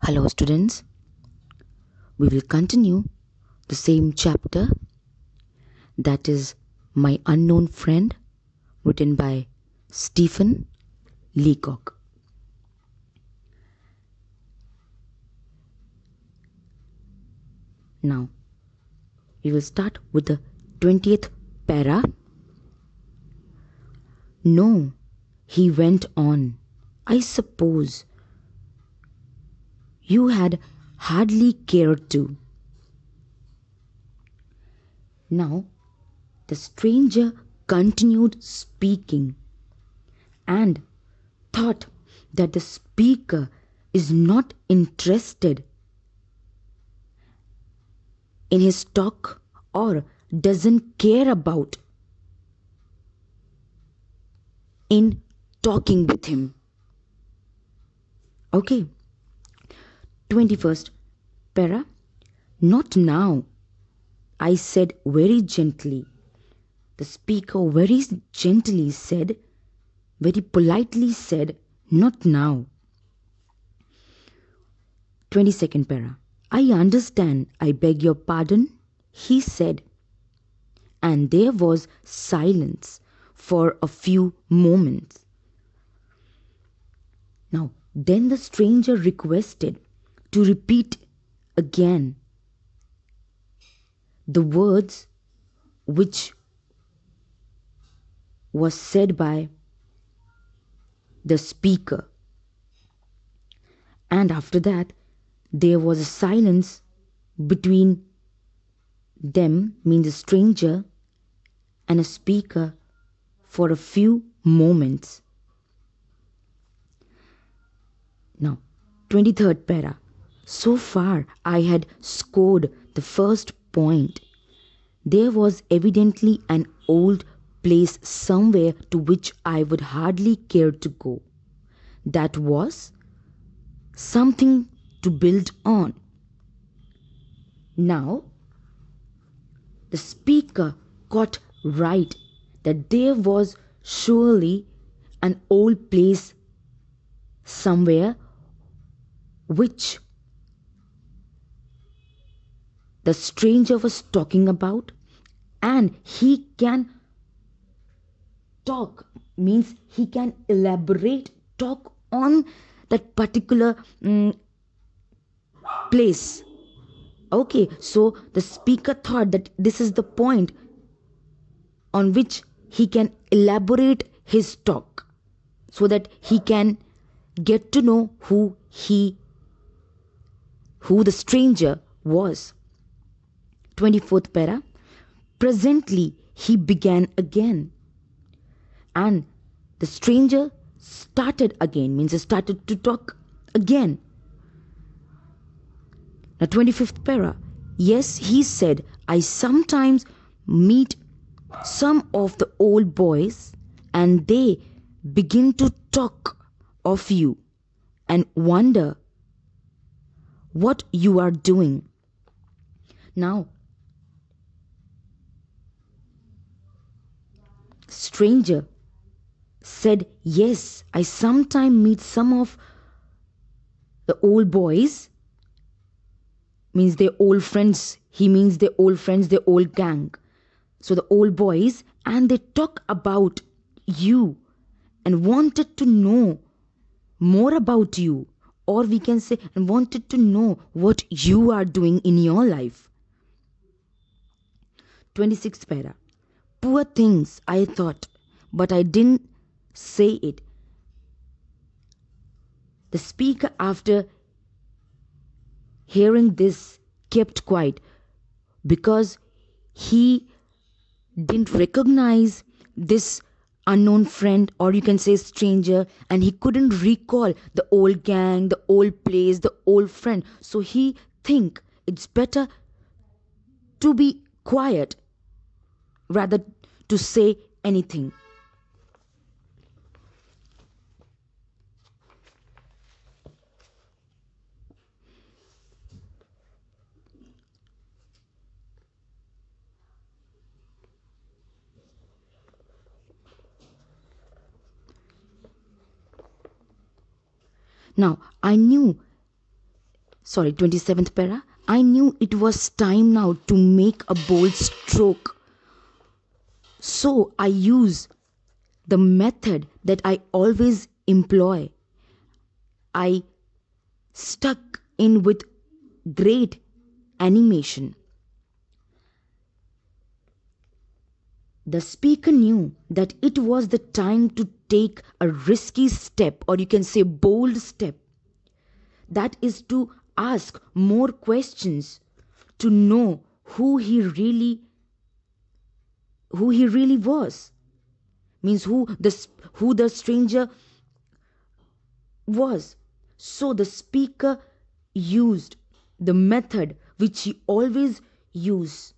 Hello students, we will continue the same chapter, that is My Unknown Friend, written by Stephen Leacock. Now we will start with the 20th para. No, he went on, I suppose you had hardly cared to. Now the stranger continued speaking and thought that the speaker is not interested in his talk or doesn't care about in talking with him. Okay. 21st para. Not now, I said very gently. The speaker very gently said, very politely said, not now. 22nd para. I understand, I beg your pardon, he said. And there was silence for a few moments. Now, then the stranger requested to repeat again the words which was said by the speaker. And after that, there was a silence between them, means the stranger and a speaker, for a few moments. Now, 23rd para. So far, I had scored the first point. There was evidently an old place somewhere to which I would hardly care to go. That was something to build on. Now, the speaker got right that there was surely an old place somewhere which the stranger was talking about, and he can talk, means he can elaborate, talk on that particular place. Okay, so the speaker thought that this is the point on which he can elaborate his talk so that he can get to know who the stranger was. 24th para. Presently he began again, and the stranger started again, means he started to talk again. Now 25th para. Yes, he said, I sometimes meet some of the old boys and they begin to talk of you and wonder what you are doing. Now, stranger said, yes, I sometimes meet some of the old boys, means their old friends. He means their old friends, their old gang. So the old boys, and they talk about you and wanted to know more about you, or we can say, and wanted to know what you are doing in your life. 26th para. Poor things, I thought, but I didn't say it. The speaker, after hearing this, kept quiet because he didn't recognize this unknown friend, or you can say stranger, and he couldn't recall the old gang, the old place, the old friend. So he think it's better to be quiet rather to say anything. Now, I knew 27th para. I knew it was time now to make a bold stroke. So I use the method that I always employ. I stuck in with great animation. The speaker knew that it was the time to take a risky step, or you can say bold step. That is to ask more questions to know who he really was. Means who the stranger was. So the speaker used the method which he always used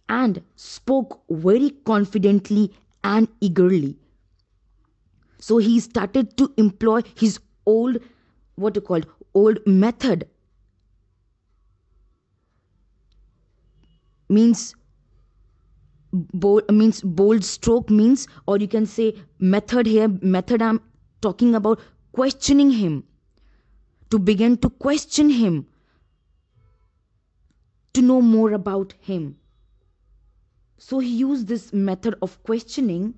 and spoke very confidently and eagerly. So he started to employ his old method. Means bold stroke means, or you can say method here. Method I'm talking about questioning him. To begin to question him. To know more about him. So he used this method of questioning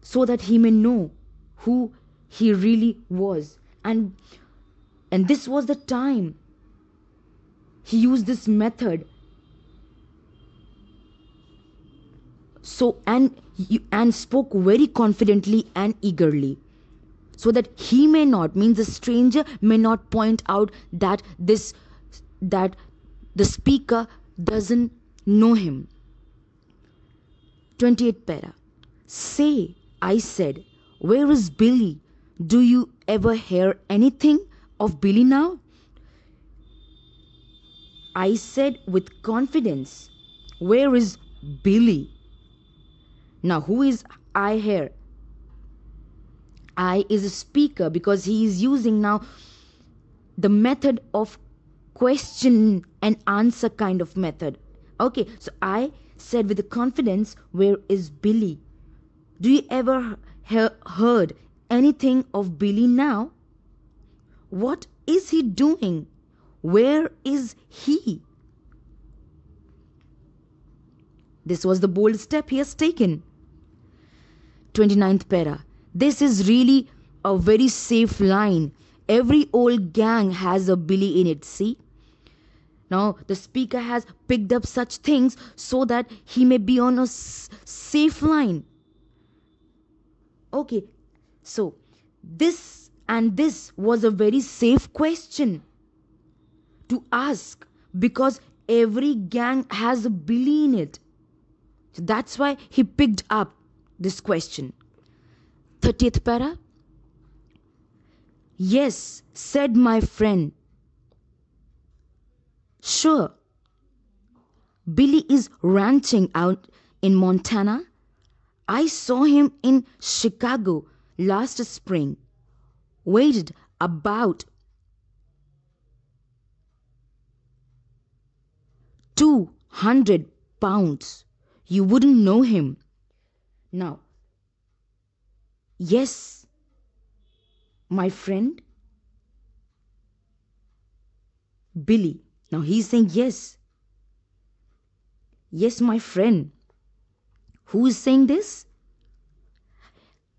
so that he may know who he really was. And this was the time he used this method. So and spoke very confidently and eagerly, so that he may not, means the stranger may not point out that the speaker doesn't know him. 28th para. Say, I said, where is Billy? Do you ever hear anything of Billy now? I said with confidence, where is Billy? Now, who is I here? I is a speaker because he is using now the method of question and answer kind of method. Okay, so I said with confidence, where is Billy? Do you ever heard anything of Billy now? What is he doing? Where is he? This was the bold step he has taken. 29th para. This is really a very safe line. Every old gang has a Billy in it, see? Now the speaker has picked up such things so that he may be on a safe line. Okay, so this was a very safe question to ask because every gang has a Billy in it. So that's why he picked up this question. 30th para. Yes, said my friend. Sure. Billy is ranching out in Montana. I saw him in Chicago last spring. Weighed about 200 pounds. You wouldn't know him. Now, yes, my friend, Billy. Now he's saying yes. Yes, my friend. Who is saying this?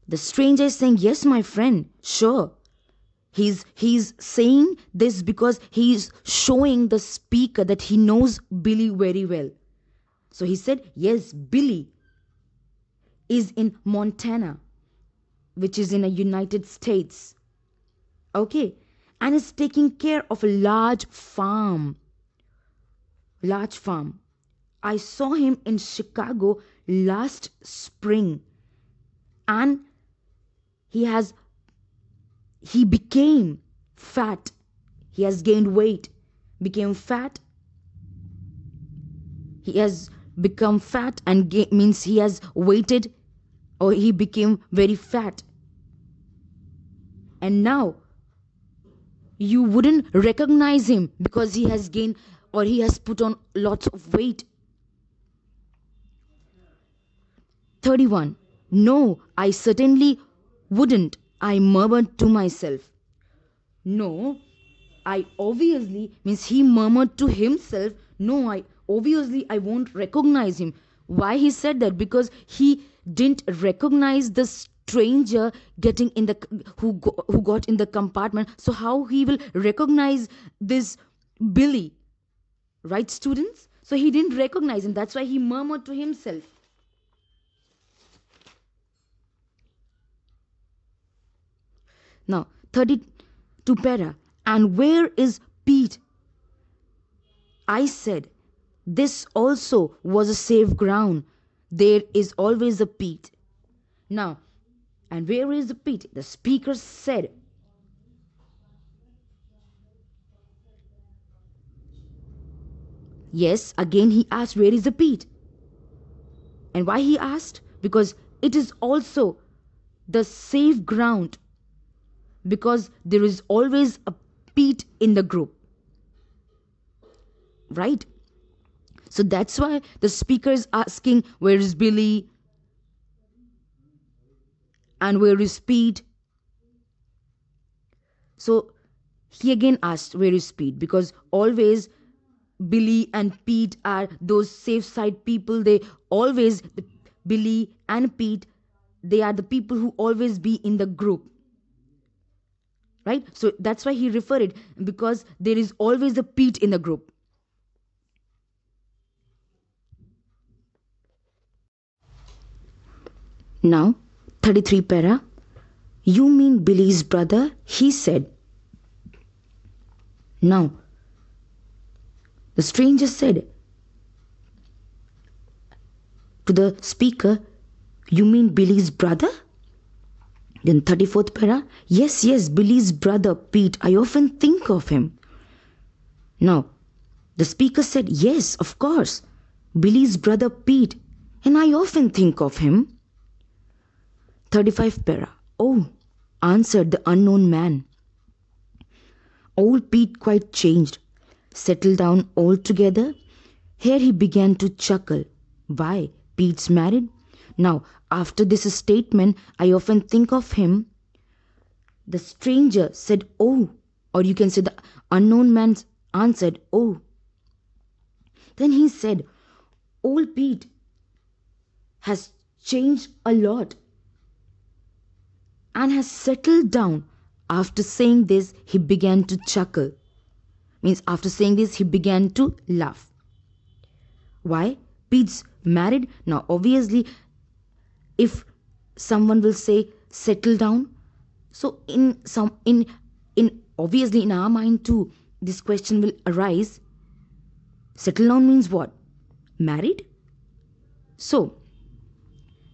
The stranger is saying, yes, my friend. Sure. He's saying this because he's showing the speaker that he knows Billy very well. So he said, yes, Billy is in Montana, which is in the United States. Okay. And is taking care of a large farm. I saw him in Chicago last spring. And he became fat. He has gained weight, became fat. He has become fat and means he has weighted, or he became very fat. And now you wouldn't recognize him because he has gained or he has put on lots of weight. 31. No, I certainly wouldn't, I murmured to myself. No, I obviously, means he murmured to himself, no, I won't recognize him. Why he said that? Because he didn't recognize the stranger getting in the who got in the compartment. So how he will recognize this Billy, right, students? So he didn't recognize him. That's why he murmured to himself. Now, 32 para. And where is Pete? I said, this also was a safe ground. There is always a Pete. Now, and where is the Pete? The speaker said, yes, again he asked, where is the Pete? And why he asked? Because it is also the safe ground. Because there is always a Pete in the group. Right? So that's why the speaker is asking, where is Billy? And where is Pete? So he again asked, where is Pete? Because always Billy and Pete are those safe side people. They always, Billy and Pete, they are the people who always be in the group. Right? So that's why he referred it, because there is always a Pete in the group. Now, 33 para. You mean Billy's brother? He said. Now, the stranger said to the speaker, you mean Billy's brother? Then 34th para. Yes, yes, Billy's brother, Pete. I often think of him. Now, the speaker said, yes, of course, Billy's brother, Pete. And I often think of him. 35 para. Oh, answered the unknown man. Old Pete quite changed, settled down altogether. Here he began to chuckle. Why, Pete's married? Now, after this statement, I often think of him. The stranger said, oh, or you can say the unknown man answered, oh. Then he said, old Pete has changed a lot and has settled down. After saying this, he began to chuckle. Means after saying this, he began to laugh. Why? Pete's married. Now, obviously, if someone will say settle down, so in obviously in our mind too, this question will arise. Settle down means what? Married? So,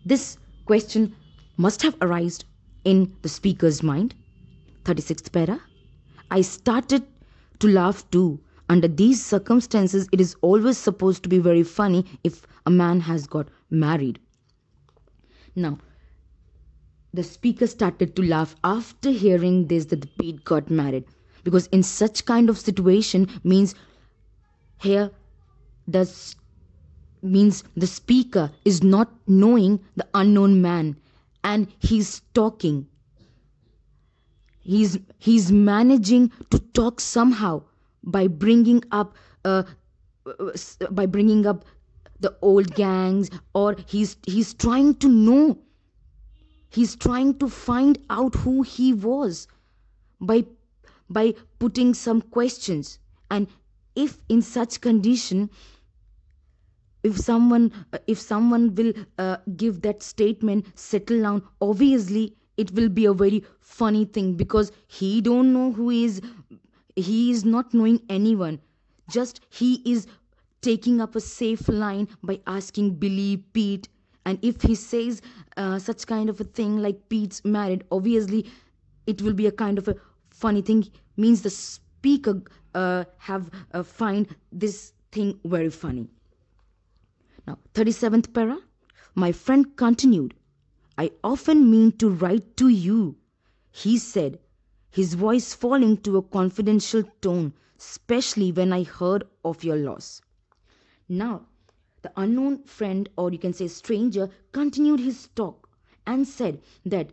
this question must have arisen in the speaker's mind. 36th para. I started to laugh too. Under these circumstances, it is always supposed to be very funny if a man has got married. Now, the speaker started to laugh after hearing this, that Pete got married. Because in such kind of situation means here means the speaker is not knowing the unknown man and he's talking. He's managing to talk somehow by bringing up the old gangs, or he's trying to know, he's trying to find out who he was by putting some questions. And if in such condition, if someone will give that statement, settle down, obviously it will be a very funny thing, because he don't know he is not knowing anyone, just he is taking up a safe line by asking Billy, Pete. And if he says such kind of a thing like Pete's married, obviously it will be a kind of a funny thing, means the speaker have find this thing very funny. Now, 37th para. My friend continued, I often mean to write to you, he said, his voice falling to a confidential tone, especially when I heard of your loss. Now, the unknown friend, or you can say stranger, continued his talk. and said that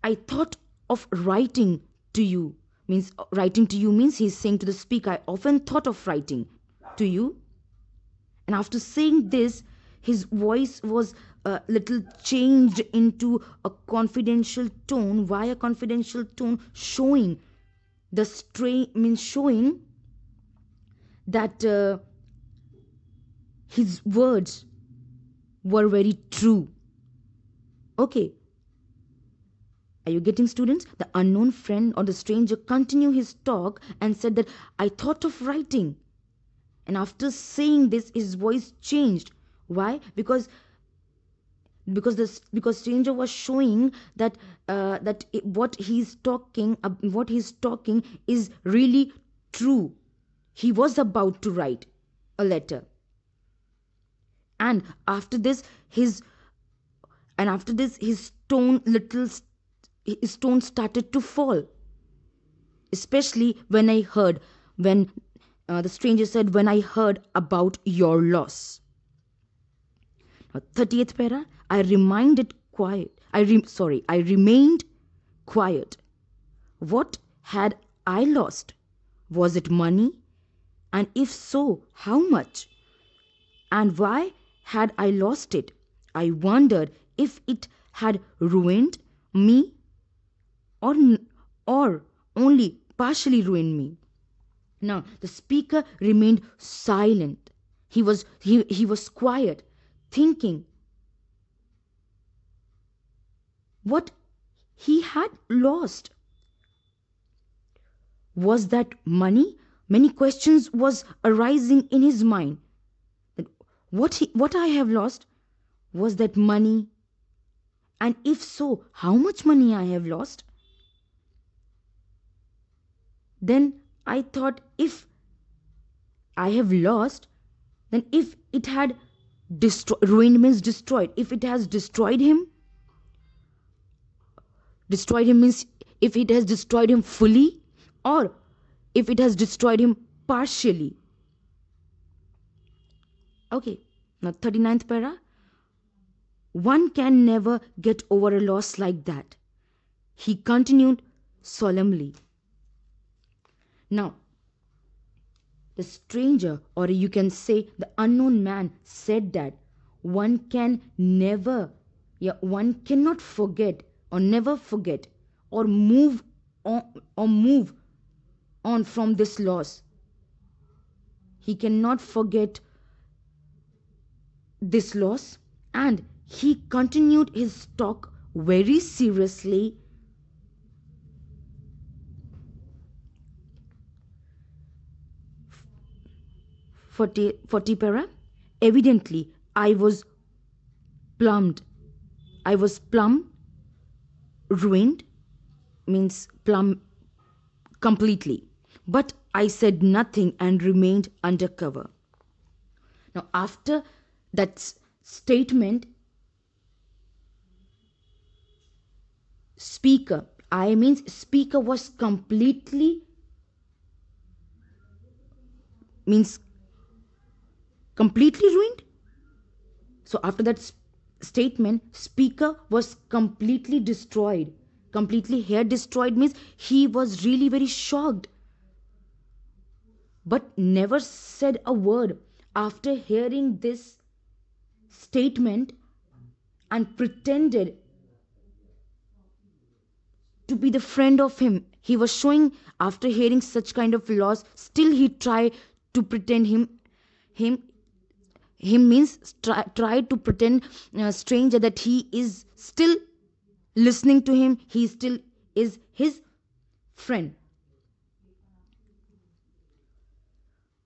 I thought of writing to you. Means writing to you means he's saying to the speaker, I often thought of writing to you. And after saying this, his voice was a little changed into a confidential tone. Why a confidential tone? Showing the means showing that his words were very true. Okay, are you getting, students? The unknown friend or the stranger continued his talk and said that I thought of writing. And after saying this, his voice changed. Why? Because stranger was showing that what he's talking is really true. He was about to write a letter. And after this his his tone started to fall, especially when the stranger said, when I heard about your loss. Now, 30th para, I remained quiet. What had I lost? Was it money? And if so, how much? And why had I lost it? I wondered if it had ruined me or, or only partially ruined me. Now, the speaker remained silent. He was quiet, thinking what he had lost. Was that money? Many questions was arising in his mind. What I have lost? Was that money? And if so, how much money I have lost? Then I thought, if I have lost, then if it had ruined means destroyed. If it has destroyed him means if it has destroyed him fully, or if it has destroyed him partially. Okay, now 39th para. One can never get over a loss like that, he continued solemnly. Now, the stranger, or you can say the unknown man, said that one cannot forget or never forget or move on from this loss. He cannot forget this loss, and he continued his talk very seriously. Forty para. Evidently, I was plumb ruined, means plumb completely. But I said nothing and remained undercover. Now, after that statement, speaker was completely ruined. So after that statement, speaker was completely destroyed. Completely hair destroyed means he was really very shocked, but never said a word. After hearing this statement, and pretended to be the friend of him, he was showing, after hearing such kind of loss, still he tried to pretend him means try to pretend stranger that he is still listening to him, he still is his friend.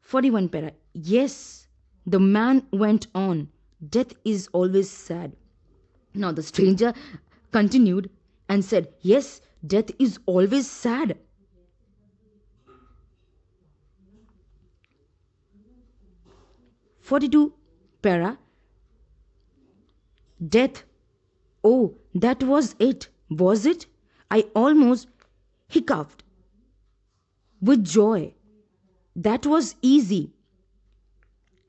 41 para. Yes, the man went on, death is always sad. Now the stranger continued and said, yes, death is always sad. "42 para. Death. Oh, that was it, was it? I almost hiccuped with joy. That was easy.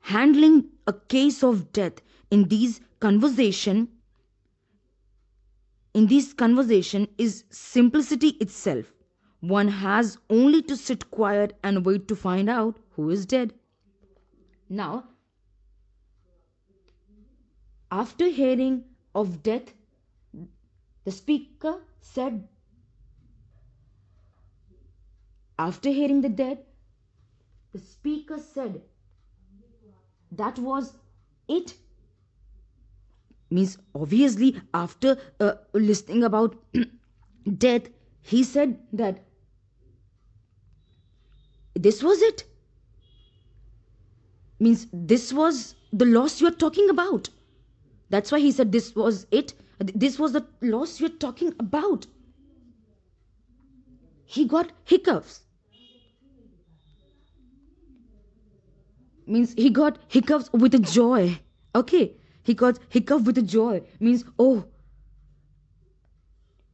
Handling a case of death in these conversation in this conversation is simplicity itself. One has only to sit quiet and wait to find out who is dead. Now, after hearing of death, the speaker said, after hearing the death, the speaker said, that was it. Means obviously after listening about death, he said that this was it. Means this was the loss you're talking about. That's why he said this was it. This was the loss you're talking about. He got hiccups. Means he got hiccups with a joy. Okay, he got hiccup with a joy. Means, oh,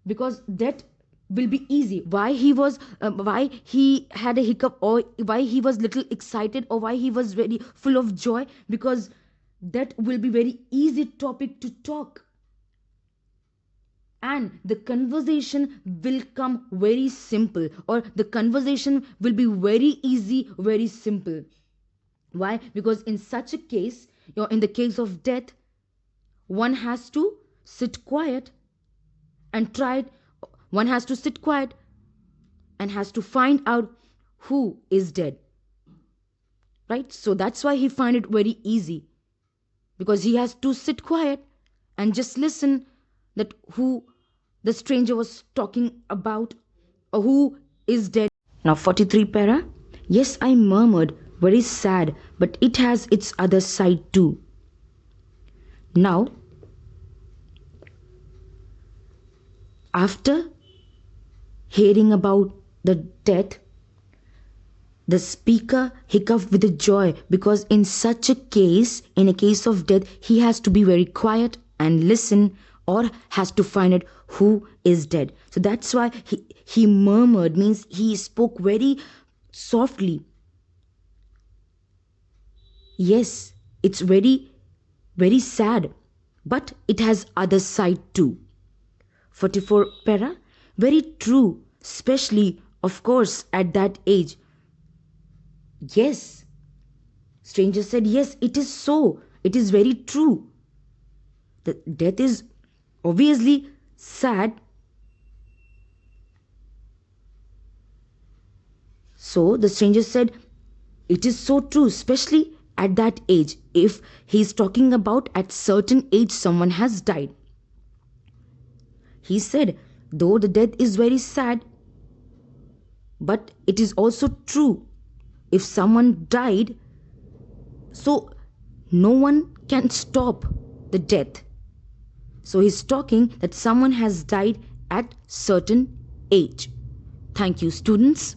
because that will be easy. Why he had a hiccup, or why he was little excited, or why he was very full of joy? Because that will be very easy topic to talk, and the conversation will come very simple, or the conversation will be very easy, very simple. Why? Because in such a case, in the case of death, one has to sit quiet and try. One has to sit quiet and has to find out who is dead. Right? So that's why he find it very easy, because he has to sit quiet and just listen that who the stranger was talking about, or who is dead. Now 43 para. Yes, I murmured, very sad, but it has its other side too. Now, after hearing about the death, the speaker hiccuped with a joy, because in such a case, in a case of death, he has to be very quiet and listen, or has to find out who is dead. So that's why he murmured, means he spoke very softly. Yes, it's very, very sad, but it has other side too. 44 para. Very true, especially, of course, at that age. Yes. Stranger said, yes, it is so. It is very true. The death is obviously sad. So the stranger said, it is so true, especially at that age. If he is talking about at certain age someone has died. He said, though the death is very sad, but it is also true. If someone died, so no one can stop the death. So he's talking that someone has died at certain age. Thank you, students.